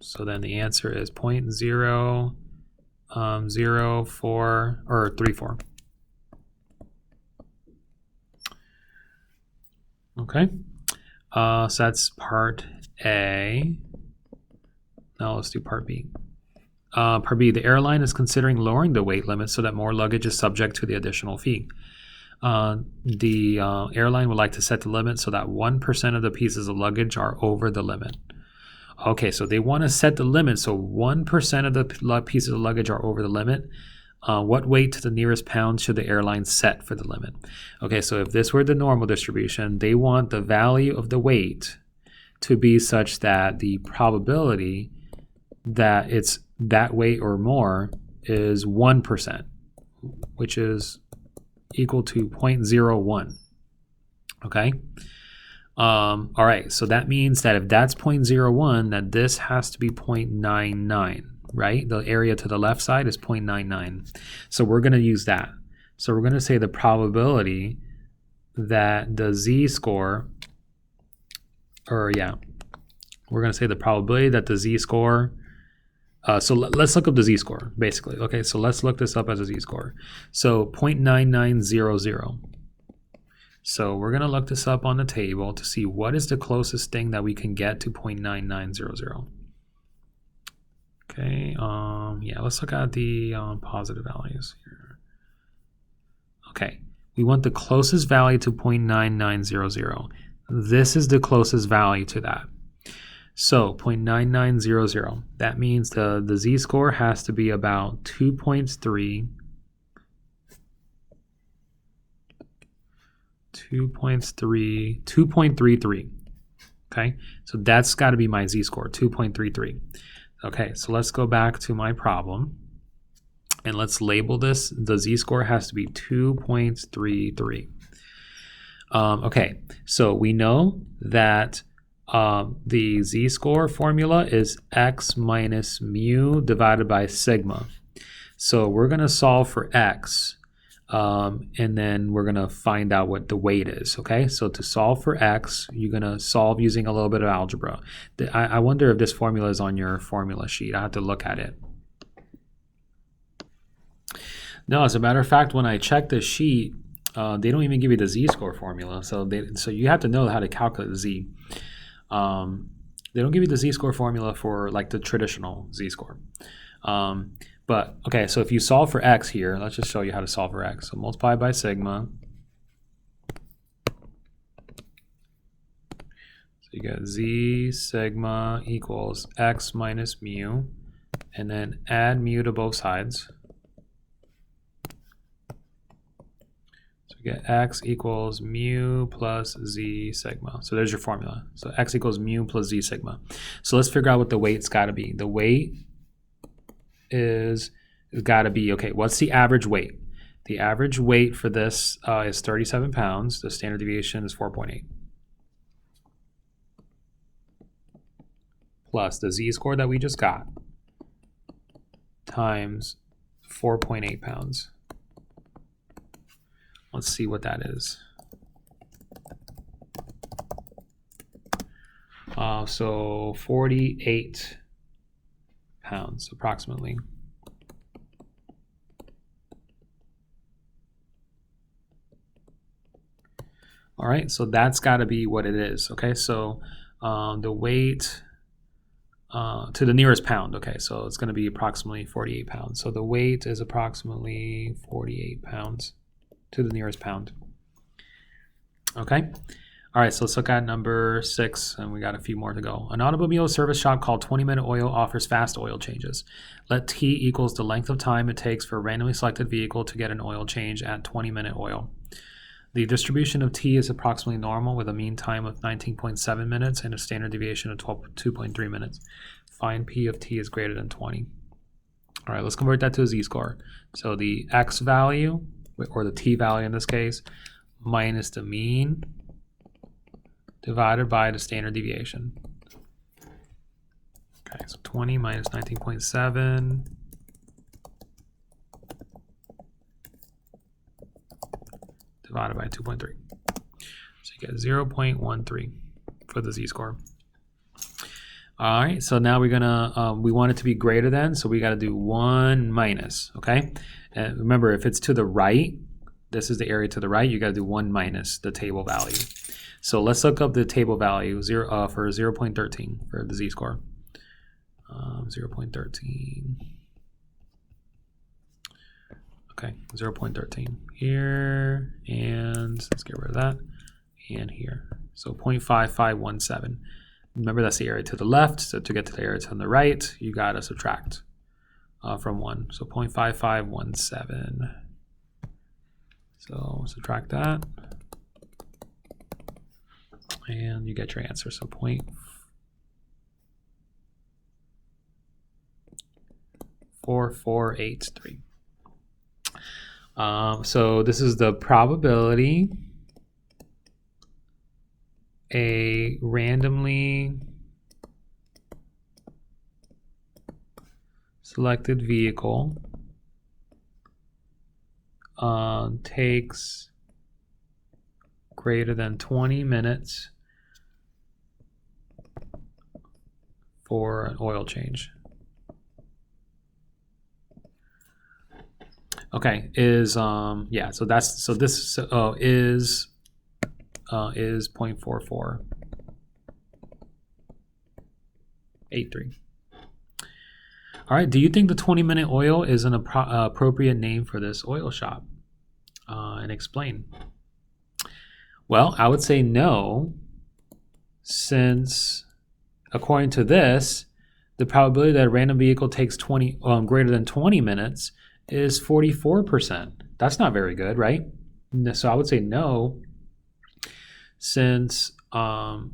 So then the answer is 0.004 Okay, so that's part A. Now let's do part B. Part B, the airline is considering lowering the weight limit so that more luggage is subject to the additional fee. The airline would like to set the limit so that 1% of the pieces of luggage are over the limit. Okay, so they want to set the limit so 1% of the pieces of luggage are over the limit. What weight to the nearest pound should the airline set for the limit? Okay, so if this were the normal distribution, they want the value of the weight to be such that the probability that it's that weight or more is 1%, which is equal to 0.01. Okay. All right. So that means that if that's 0.01, that this has to be 0.99, right? The area to the left side is 0.99. So we're going to use that. So we're going to say the probability that the z-score, we're going to say the probability that the z-score, so let's look up the z-score, basically. Okay, so let's look this up as a z-score. So 0.9900. So we're going to look this up on the table to see what is the closest thing that we can get to 0.9900. Okay, let's look at the positive values here. Okay, we want the closest value to 0.9900. This is the closest value to that. So 0.9900, that means the z-score has to be about 2.33. Okay, so that's got to be my z-score, 2.33. Okay, so let's go back to my problem and let's label this. The z-score has to be 2.33. Okay, so we know that the z-score formula is x minus mu divided by sigma. So we're going to solve for x. and then we're going to find out what the weight is, okay? So to solve for x, you're going to solve using a little bit of algebra. I wonder if this formula is on your formula sheet. I have to look at it. No, as a matter of fact, when I check the sheet, they don't even give you the z-score formula. So you have to know how to calculate the z. They don't give you the z-score formula for like the traditional z-score. But okay, so if you solve for x here, let's just show you how to solve for x. So multiply by sigma. So you get z sigma equals x minus mu, and then add mu to both sides. So we get x equals mu plus z sigma. So there's your formula. So x equals mu plus z sigma. So let's figure out what the weight's got to be. The weight is got to be, okay, what's the average weight? The average weight for this is 37 pounds. The standard deviation is 4.8. Plus the z-score that we just got times 4.8 pounds. Let's see what that is. So 48 pounds approximately. All right, so that's got to be what it is. Okay, so the weight to the nearest pound. Okay, so it's going to be approximately 48 pounds. So the weight is approximately 48 pounds to the nearest pound. Okay. All right, so let's look at number 6, and we got a few more to go. An automobile service shop called 20 Minute Oil offers fast oil changes. Let T equals the length of time it takes for a randomly selected vehicle to get an oil change at 20 Minute Oil. The distribution of T is approximately normal with a mean time of 19.7 minutes and a standard deviation of 2.3 minutes. Find P of T is greater than 20. All right, let's convert that to a z-score. So the x value, or the T value in this case, minus the mean divided by the standard deviation. Okay, so 20 minus 19.7 divided by 2.3. So you get 0.13 for the z-score. All right, so now we're gonna, we want it to be greater than, so we gotta do 1 minus, okay? And remember, if it's to the right, this is the area to the right, you gotta do 1 minus the table value. So let's look up the table value for 0.13 for the z-score. 0.13. Okay, 0.13 here, and let's get rid of that, and here. So 0.5517. Remember, that's the area to the left, so to get to the area to the right, you gotta subtract from 1. So 0.5517. So subtract that, and you get your answer. So 0.4483. So this is the probability a randomly selected vehicle takes greater than 20 minutes for an oil change. Okay, is yeah, so that's, so this is 0.4483. All right, do you think the 20-minute oil is an appropriate name for this oil shop? And explain. Well, I would say no, since according to this, the probability that a random vehicle takes greater than 20 minutes is 44%. That's not very good, right? So I would say no, since the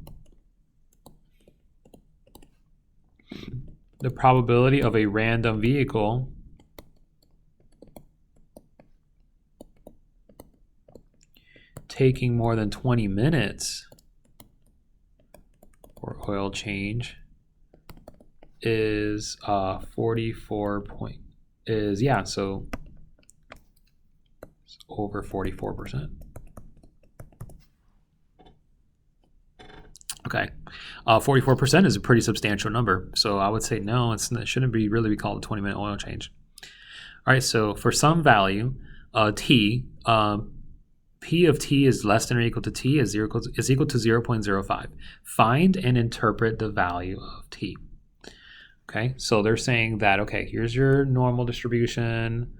probability of a random vehicle taking more than 20 minutes for oil change is 44 point is, yeah, so over 44%. Okay, 44% is a pretty substantial number. So I would say no, it shouldn't really be called a 20-minute oil change. All right, so for some value, t, P of t is less than or equal to t is equal to 0.05. Find and interpret the value of t. Okay, so they're saying that, okay, here's your normal distribution,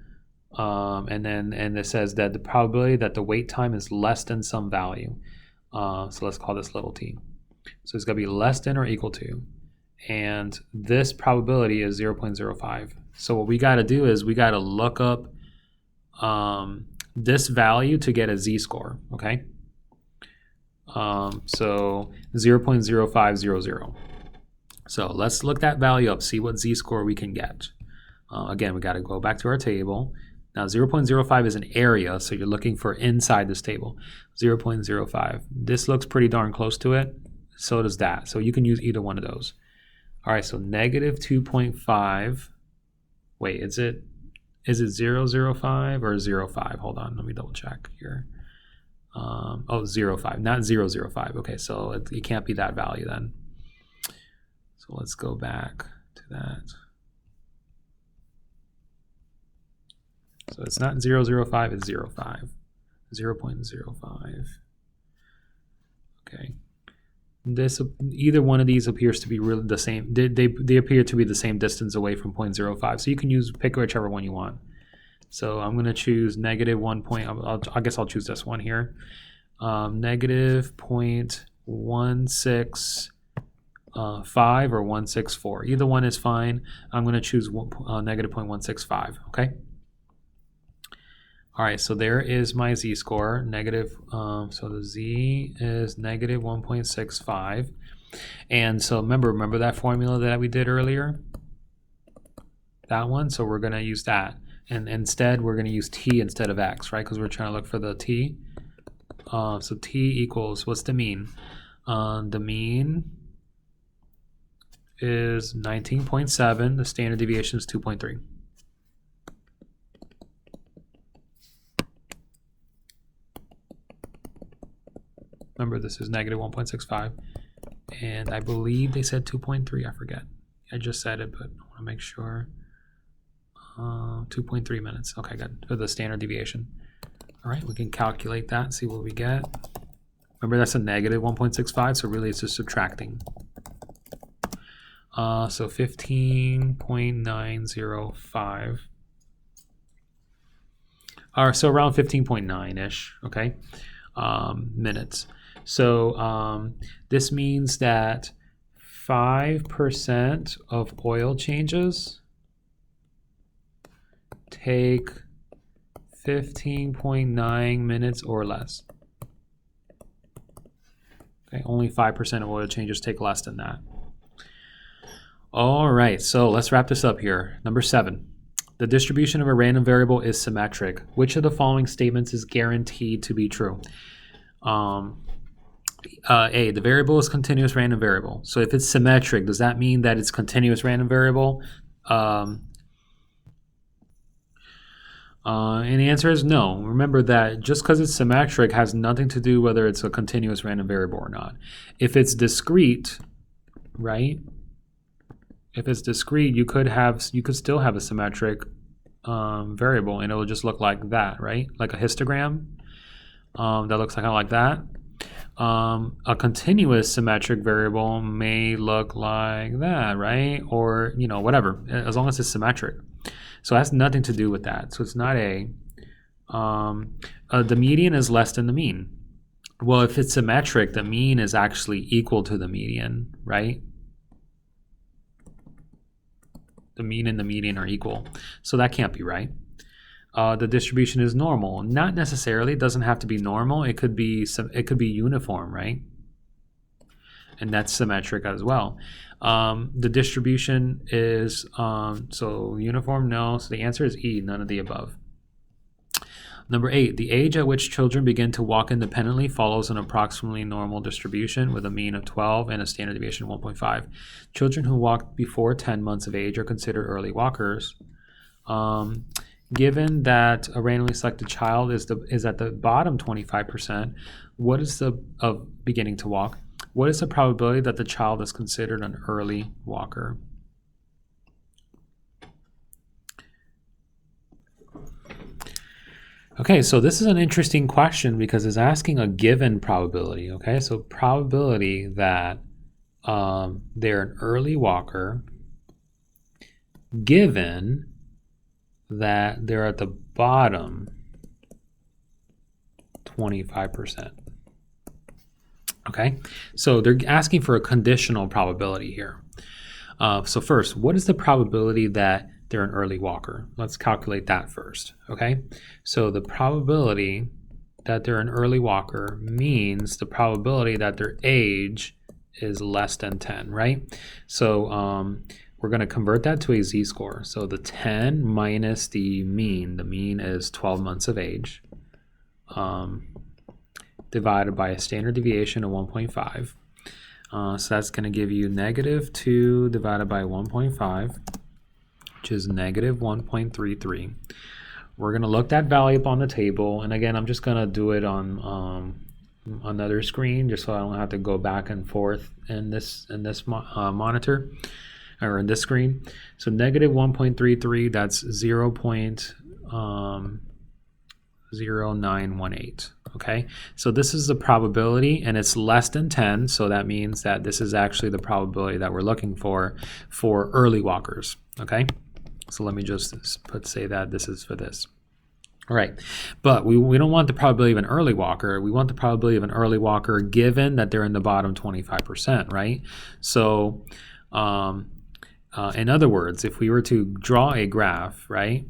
and it says that the probability that the wait time is less than some value. So let's call this little t. So it's going to be less than or equal to, and this probability is 0.05. So what we got to do is we got to look up this value to get a z-score, okay? So 0.0500. So let's look that value up, see what z-score we can get. Again, we got to go back to our table. Now 0.05 is an area, so you're looking for inside this table. 0.05. This looks pretty darn close to it. So does that. So you can use either one of those. All right, so negative 2.5. Wait, is it 0.05 or 0.5? Hold on, let me double check here. 0.5, not 0.05. Okay, so it can't be that value then. So let's go back to that. So it's not 0.05, it's 0.5. 0.05. Okay. Either one of these appears to be really the same. They appear to be the same distance away from 0.05. So you can pick whichever one you want. So I'm going to choose negative 1. I guess I'll choose this one here. Negative 0.165 or 164. Either one is fine. I'm going to choose negative 0.165. Okay. All right, so there is my z-score, so the z is negative 1.65. And so remember that formula that we did earlier? That one, so we're gonna use that. And instead, we're gonna use t instead of x, right? Because we're trying to look for the t. So t equals, what's the mean? The mean is 19.7, the standard deviation is 2.3. Remember, this is negative 1.65, and I believe they said 2.3. I forget. I just said it, but I want to make sure. 2.3 minutes. Okay, good. For the standard deviation. All right, we can calculate that, see what we get. Remember, that's a negative 1.65, so really it's just subtracting. So 15.905. So around 15.9-ish, okay, minutes. So this means that 5% of oil changes take 15.9 minutes or less. Okay, only 5% of oil changes take less than that. All right, so let's wrap this up here. Number 7. The distribution of a random variable is symmetric. Which of the following statements is guaranteed to be true? A, the variable is continuous random variable. So if it's symmetric, does that mean that it's continuous random variable? And the answer is no. Remember that just because it's symmetric has nothing to do whether it's a continuous random variable or not. If it's discrete, right? If it's discrete, you could still have a symmetric variable, and it will just look like that, right? Like a histogram that looks kind of like that. A continuous symmetric variable may look like that, right? Or, whatever, as long as it's symmetric. So it has nothing to do with that. So it's not A. The median is less than the mean. Well, if it's symmetric, the mean is actually equal to the median, right? The mean and the median are equal. So that can't be right. The distribution is normal. Not necessarily. It doesn't have to be normal. It could be uniform, right? And that's symmetric as well. The distribution is so uniform, no. So the answer is E, none of the above. Number 8, the age at which children begin to walk independently follows an approximately normal distribution with a mean of 12 and a standard deviation of 1.5. Children who walk before 10 months of age are considered early walkers. given that a randomly selected child is at the bottom 25%, what is the of beginning to walk? What is the probability that the child is considered an early walker? Okay, so this is an interesting question because it's asking a given probability. Okay, so probability that they're an early walker given that they're at the bottom 25%. Okay, so they're asking for a conditional probability here. So first, what is the probability that they're an early walker? Let's calculate that first. Okay, so the probability that they're an early walker means the probability that their age is less than 10, right? So we're going to convert that to a z-score. So the 10 minus the mean is 12 months of age, divided by a standard deviation of 1.5. So that's going to give you -2 divided by 1.5, which is -1.33. We're going to look that value up on the table. And again, I'm just going to do it on another screen just so I don't have to go back and forth in this monitor or in this screen. So -1.33, that's 0.0918. Okay, so this is the probability and it's less than 10, so that means that this is actually the probability that we're looking for early walkers. Okay, so let me just say that this is for this. All right, but we don't want the probability of an early walker. We want the probability of an early walker given that they're in the bottom 25%, right? So in other words, if we were to draw a graph, right,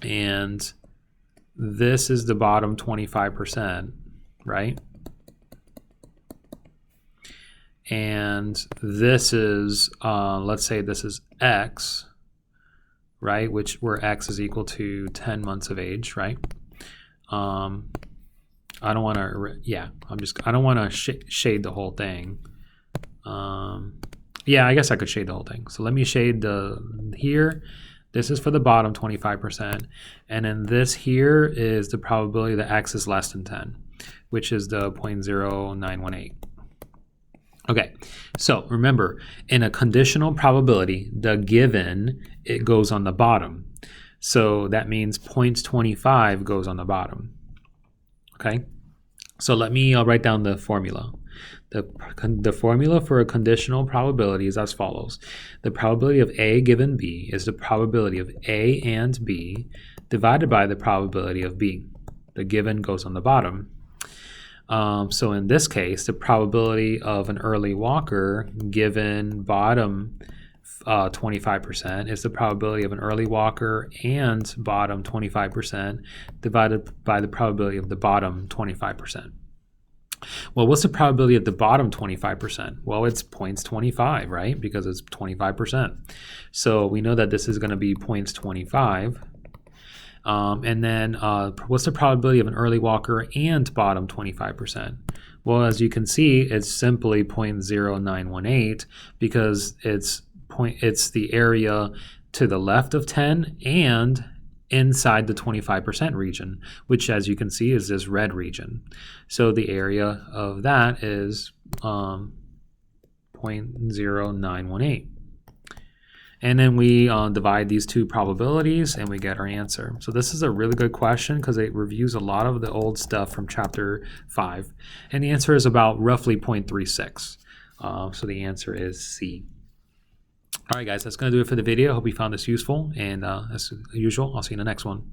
and this is the bottom 25%, right? And this is, let's say this is X, right? Where X is equal to 10 months of age, right? I don't want to, I don't want to shade the whole thing. Yeah, I guess I could shade the whole thing. So let me shade here. This is for the bottom 25%. And then this here is the probability that X is less than 10, which is the 0.0918. Okay, so remember, in a conditional probability, the given, it goes on the bottom. So that means 0.25 goes on the bottom. Okay, so let me write down the formula. The formula for a conditional probability is as follows. The probability of A given B is the probability of A and B divided by the probability of B. The given goes on the bottom. So in this case, the probability of an early walker given bottom 25% is the probability of an early walker and bottom 25% divided by the probability of the bottom 25%. Well, what's the probability of the bottom 25%? Well, it's 0.25, right? Because it's 25%. So we know that this is going to be 0.25. And then what's the probability of an early walker and bottom 25%? Well, as you can see, it's simply 0.0918 because it's the area to the left of 10 and inside the 25% region, which as you can see is this red region. So the area of that is 0.0918. And then we divide these two probabilities and we get our answer. So this is a really good question because it reviews a lot of the old stuff from chapter 5. And the answer is about roughly 0.36. So the answer is C. All right, guys, that's going to do it for the video. I hope you found this useful. And as usual, I'll see you in the next one.